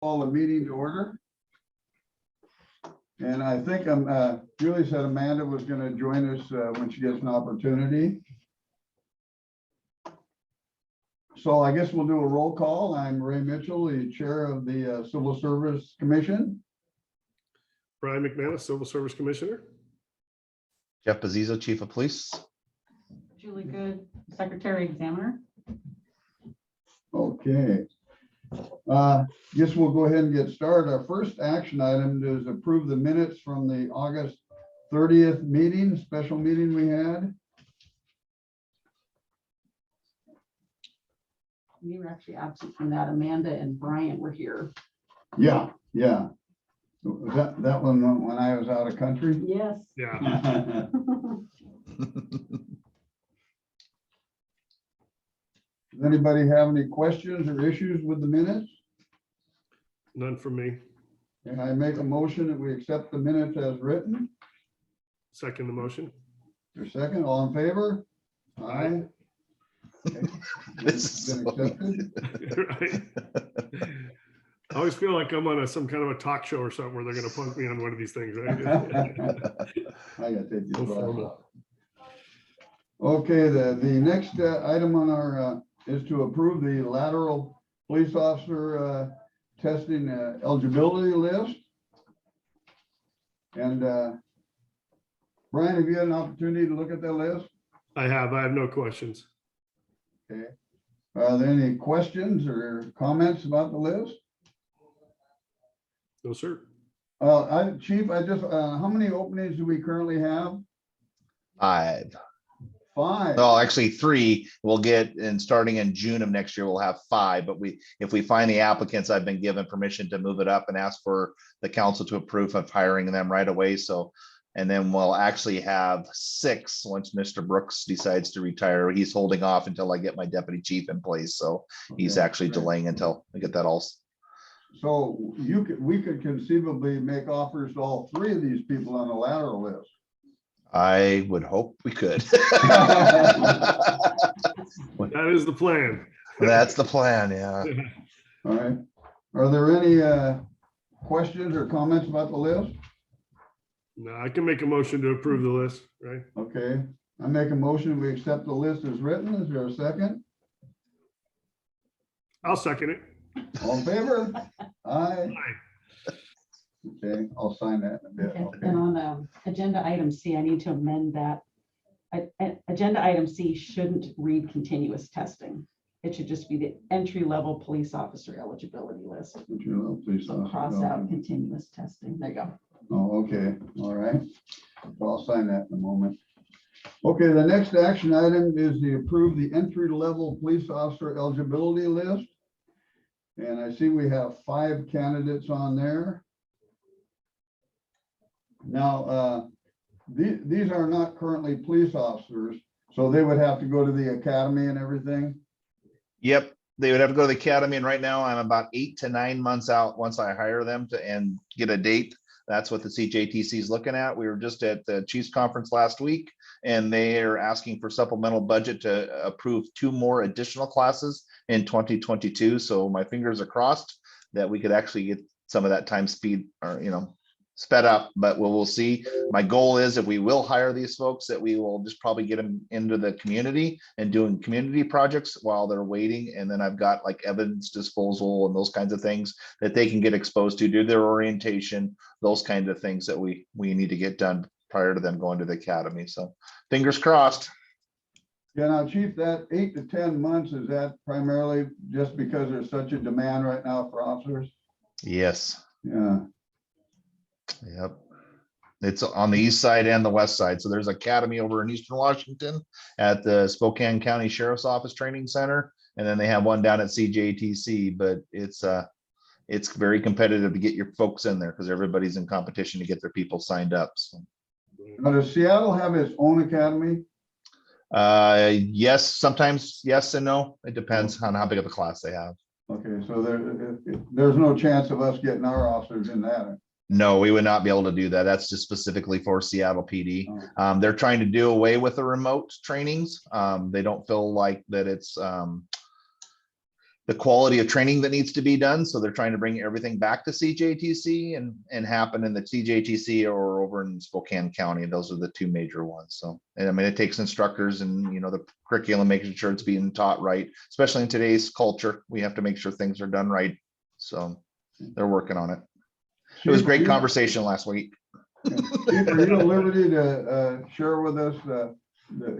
Call the meeting to order. And I think Julie said Amanda was going to join us when she gets an opportunity. So I guess we'll do a roll call. I'm Ray Mitchell, the chair of the Civil Service Commission. Brian McManus, Civil Service Commissioner. Jeff Bazzizo, Chief of Police. Julie Good, Secretary Examiner. Okay. Guess we'll go ahead and get started. Our first action item is approve the minutes from the August 30th meeting, special meeting we had. You were actually absent from that. Amanda and Brian were here. Yeah. Was that one when I was out of country? Yes. Yeah. Does anybody have any questions or issues with the minutes? None from me. And I make a motion that we accept the minutes as written. Second the motion. Your second, all in favor? Aye. Okay. This is Been so accepted. Right. I always feel like I'm on some kind of a talk show or something where they're going to punk me on one of these things, right? I gotta take these No glasses formal. off. Okay, the next item on our is to approve the lateral police officer testing eligibility list. And Brian, have you had an opportunity to look at that list? I have no questions. Okay. Are there any questions or comments about the list? No, sir. Chief, how many openings do we currently have? 5. 5. Well, actually 3 we'll get, and starting in June of next year, we'll have 5. But if we find the applicants, I've been given permission to move it up and ask for the council to approve of hiring them right away. So, and then we'll actually have 6 once Mr. Brooks decides to retire. He's holding off until I get my deputy chief in place. So he's Okay, actually great. delaying until I get that all. So we could conceivably make offers to all 3 of these people on the lateral list. I would hope we could. That is the plan. That's the plan, yeah. All right. Are there any questions or comments about the list? No, I can make a motion to approve the list, right? Okay, I make a motion, we accept the list as written. Is there a second? I'll second it. All in favor? Aye. Aye. Okay, I'll sign that in a bit. And Okay. on agenda item C, I need to amend that. Agenda item C shouldn't read continuous testing. It should just be the entry-level police officer eligibility list. Please. So cross out continuous testing. There you go. Oh, okay, all right. I'll sign that in a moment. Okay, the next action item is to approve the entry-level police officer eligibility list. And I see we have 5 candidates on there. Now, these are not currently police officers, so they would have to go to the academy and everything. Yep, they would have to go to the academy, and right now I'm about 8 to 9 months out once I hire them and get a date. That's what the CJTC is looking at. We were just at the Chiefs Conference last week, and they are asking for supplemental budget to approve 2 more additional classes in 2022. So my fingers are crossed that we could actually get some of that time speed or, sped up, but we'll see. My goal is if we will hire these folks, that we will just probably get them into the community and doing community projects while they're waiting. And then I've got like evidence disposal and those kinds of things that they can get exposed to, do their orientation, those kinds of things that we need to get done prior to them going to the academy. So fingers crossed. Yeah, now, Chief, that 8 to 10 months, is that primarily just because there's such a demand right now for officers? Yes. Yeah. Yep. It's on the east side and the west side. So there's academy over in Eastern Washington at the Spokane County Sheriff's Office Training Center. And then they have one down at CJTC, but it's very competitive to get your folks in there because everybody's in competition to get their people signed up. So. Now, does Seattle have its own academy? Yes, sometimes yes and no. It depends on how big of a class they have. Okay, so there's no chance of us getting our officers in that. No, we would not be able to do that. That's just specifically for Seattle PD. Oh. They're trying to do away with the remote trainings. They don't feel like that it's the quality of training that needs to be done. So they're trying to bring everything back to CJTC and happen in the CJTC or over in Spokane County. Those are the two major ones. So, and I mean, it takes instructors and, the curriculum, making sure it's being taught right, especially in today's culture. We have to make sure things are done right. So they're working on it. It was a great conversation last week. Chief, are you at liberty to share with us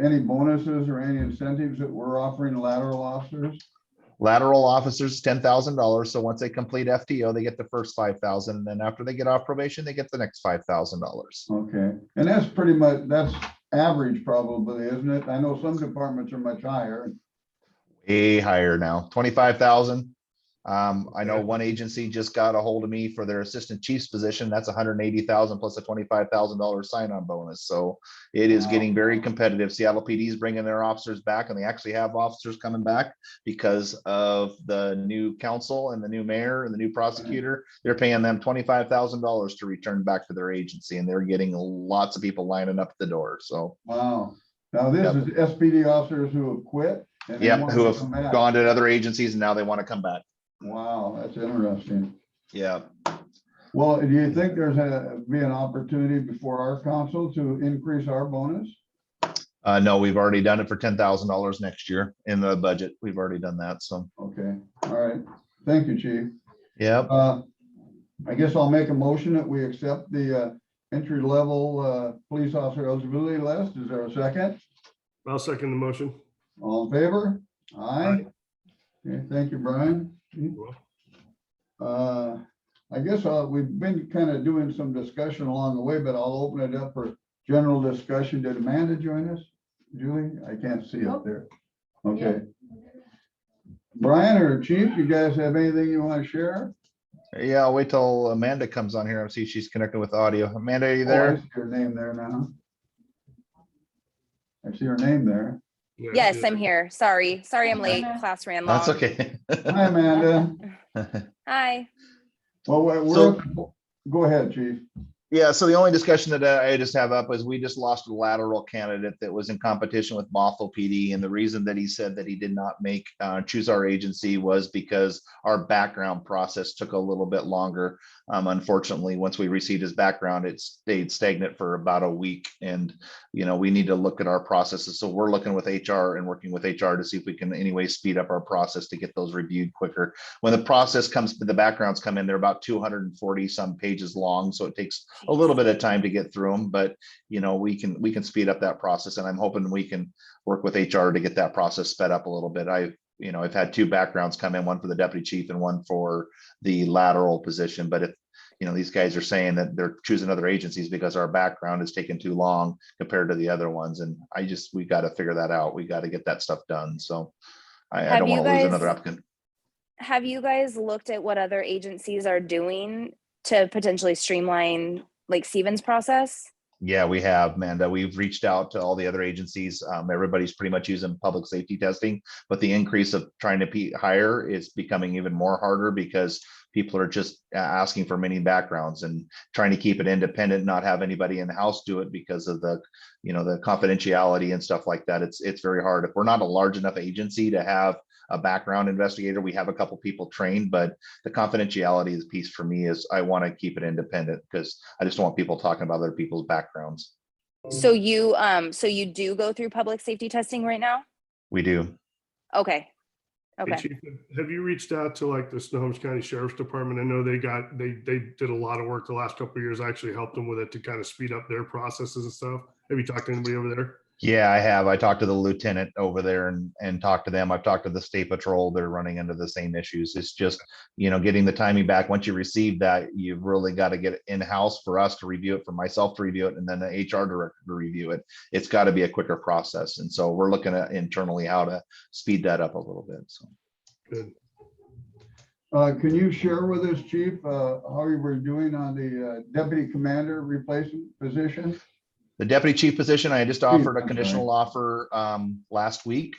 any bonuses or any incentives that we're offering lateral officers? Lateral officers, $10,000. So once they complete FTO, they get the first $5,000. And then after they get off probation, they get the next $5,000. Okay, and that's pretty much, that's average probably, isn't it? I know some departments are much higher. Way higher now, 25,000. I know one agency just got a hold of me for their assistant chief's position. That's 180,000 plus a $25,000 sign-on bonus. So it is getting very competitive. Seattle PD is bringing their officers back, and they actually have officers coming back because of the new council and the new mayor and the new prosecutor. They're paying them $25,000 to return back to their agency, and they're getting lots of people lining up at the door. So wow. Now this is SPD officers who have quit. And they want who to have come back. gone to other agencies and now they want to come back. Wow, that's interesting. Yeah. Well, do you think there's be an opportunity before our council to increase our bonus? No, we've already done it for $10,000 next year in the budget. We've already done that. So, Okay, all right. Thank you, Chief. yeah. I guess I'll make a motion that we accept the entry-level police officer eligibility list. Is there a second? I'll second the motion. All in favor? Aye. Okay, thank you, Brian. I guess we've been kind of doing some discussion along the way, but I'll open it up for general discussion. Did Amanda join us? Julie? I can't see up there. Okay. Brian or Chief, you guys have anything you want to share? Yeah, I'll wait till Amanda comes on here and see if she's connected with audio. Amanda, are you Oh, I there? see her name there now. I see her name there. Yes, I'm here. Sorry, I'm late. Class ran long. That's okay. Hi, Amanda. Hi. Well, go ahead, Chief. Yeah, so the only discussion that I just have up is we just lost a lateral candidate that was in competition with Bothell PD. And the reason that he said that he did not choose our agency was because our background process took a little bit longer. Unfortunately, once we received his background, it stayed stagnant for about a week. And, we need to look at our processes. So we're looking with HR and working with HR to see if we can anyway speed up our process to get those reviewed quicker. When the process comes, the backgrounds come in, they're about 240 some pages long. So it takes a little bit of time to get through them, but we can speed up that process, and I'm hoping we can work with HR to get that process sped up a little bit. I've had two backgrounds come in, one for the deputy chief and one for the lateral position. But if these guys are saying that they're choosing other agencies because our background is taking too long compared to the other ones, and we got to figure that out. We got to get that stuff done. So I don't want to lose another applicant. Have you guys looked at what other agencies are doing to potentially streamline like Stephen's process? Yeah, we have, Amanda. We've reached out to all the other agencies. Everybody's pretty much using public safety testing, but the increase of trying to hire is becoming even more harder because people are just asking for many backgrounds and trying to keep it independent, not have anybody in the house do it because of the confidentiality and stuff like that. It's very hard. If we're not a large enough agency to have a background investigator, we have a couple people trained, but the confidentiality is piece for me is I want to keep it independent because I just don't want people talking about other people's backgrounds. So you do go through public safety testing right now? We do. Okay. Hey, Chief, have you reached out to like the Snohomish County Sheriff's Department? I know they did a lot of work the last couple of years. I actually helped them with it to kind of speed up their processes and stuff. Have you talked to anybody over there? Yeah, I have. I talked to the lieutenant over there and talked to them. I've talked to the state patrol. They're running into the same issues. It's just, getting the timing back. Once you receive that, you've really got to get it in-house for us to review it, for myself to review it, and then the HR director to review it. It's got to be a quicker process. And so we're looking at internally how to speed that up a little bit. So Good. Can you share with us, Chief, how you were doing on the deputy commander replacement position? the deputy chief position, I just offered a I'm conditional offer last week.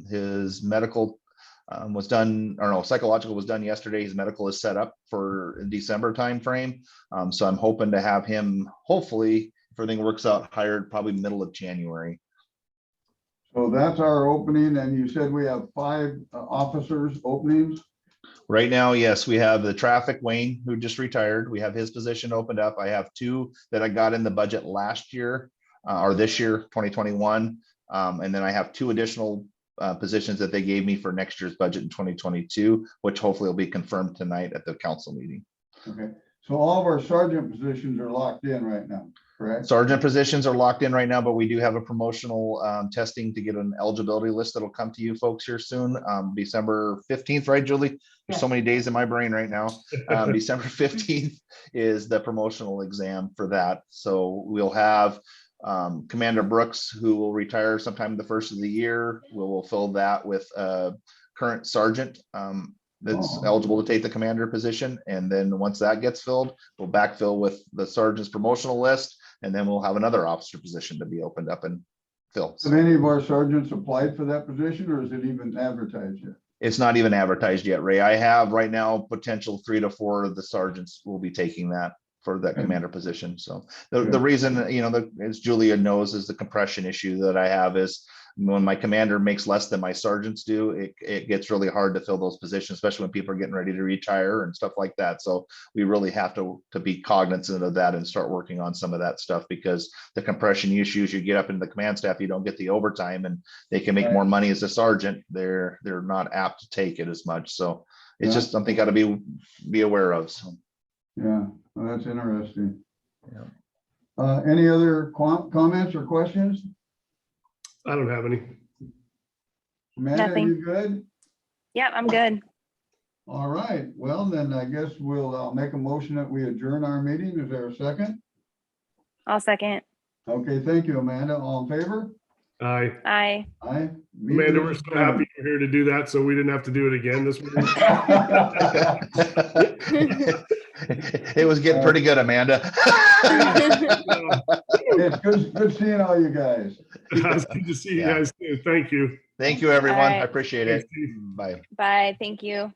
His medical was done, or no, psychological was done yesterday. His medical is set up for December timeframe. So I'm hoping to have him, hopefully, if everything works out, hired probably middle of January. So that's our opening, and you said we have 5 officers openings. Right now, yes, we have the traffic Wayne, who just retired. We have his position opened up. I have 2 that I got in the budget last year, or this year, 2021. And then I have 2 additional positions that they gave me for next year's budget in 2022, which hopefully will be confirmed tonight at the council meeting. Okay, so all of our sergeant positions are locked in right now, correct? Sergeant positions are locked in right now, but we do have a promotional testing to get an eligibility list that'll come to you folks here soon. December 15th, right, Julie? There's so Yes. many days in my brain right now. December 15th is the promotional exam for that. So we'll have Commander Brooks, who will retire sometime the first of the year. We'll fill that with a current sergeant that's Oh. eligible to take the commander position. And then once that gets filled, we'll backfill with the sergeant's promotional list. And then we'll have another officer position to be opened up and filled. Have any of our sergeants applied for that position, or is it even advertised yet? It's not even advertised yet, Ray. I have right now potential 3 to 4 of the sergeants will be taking that for that Okay. commander position. So Good. the reason, you know, as Julia knows, is the compression issue that I have is when my commander makes less than my sergeants do, it gets really hard to fill those positions, especially when people are getting ready to retire and stuff like that. So we really have to be cognizant of that and start working on some of that stuff, because the compression issues, you get up into the command staff, you don't get the overtime, and they can make Right. more money as a sergeant. They're not apt to take it as much. So it's Yeah. just something got to be aware of. So. Yeah, well, that's interesting. Yeah. Any other comments or questions? I don't have any. Amanda, are Nothing. you good? Yeah, I'm good. All right, well, then I guess I'll make a motion that we adjourn our meeting. Is there a second? I'll second. Okay, thank you, Amanda. All in favor? Aye. Aye. Aye. Amanda, we're so happy you're here to do that, so we didn't have to do it again this morning. It was getting pretty good, Amanda. It's good seeing all you guys. It's good to see you Yeah. guys too. Thank you. Thank you, everyone. All right. I appreciate Thanks, it. Steve. Bye. Bye. Thank you.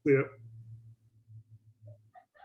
See ya.